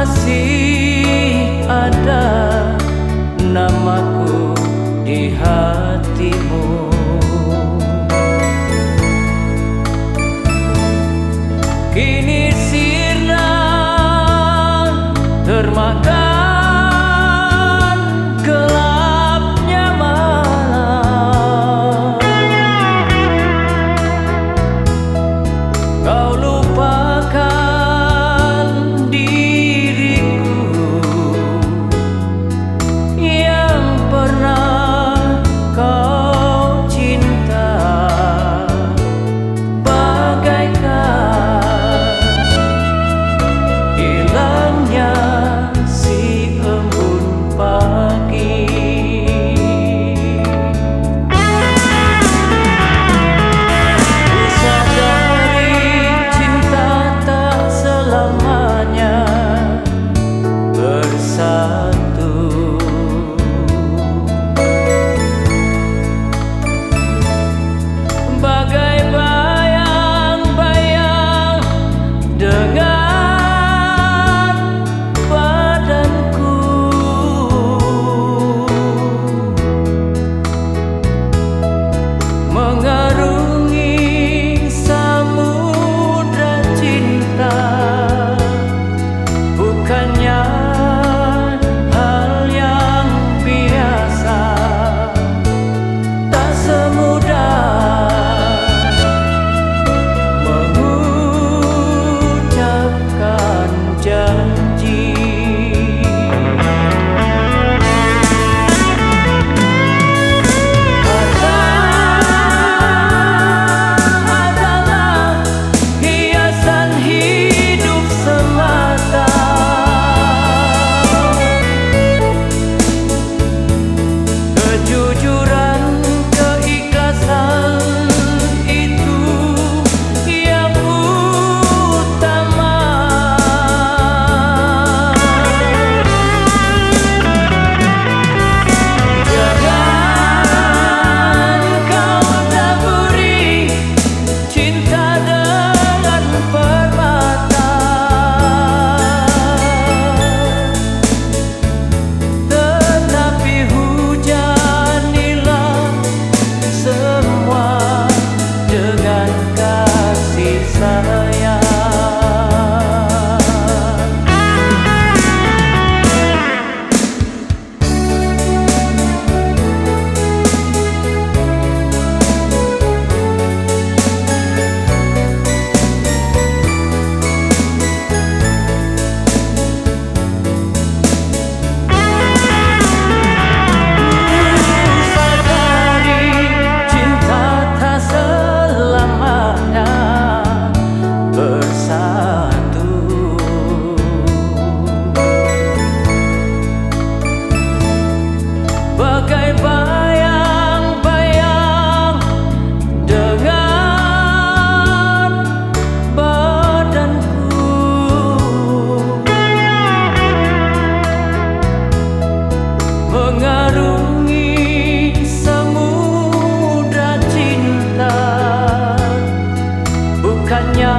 masih ada namaku di hatimu. Kini sirna termakan gelapnya malam. Kau lupakan diriku yang pernah kau cinta, bagaikan hilangnya si embun pagi. Ku sadari cinta tak selamanya bersatu. Bagai bayang-bayang dengan badanku, mengarungi samudra cinta, bukannya hal yang biasa. Tak semudah mengucapkan janji. Kata adalah hiasan hidup semata. Kejujuran, keikhlasan itu yang utama. Jangan kau taburi cinta dengan permata, tetapi hujanilah semua dengan kasih sayang. Sadari cinta tak selamanya bersatu. Bagai bayang-bayang dengan badanku, mengarungi samudra cinta, bukannya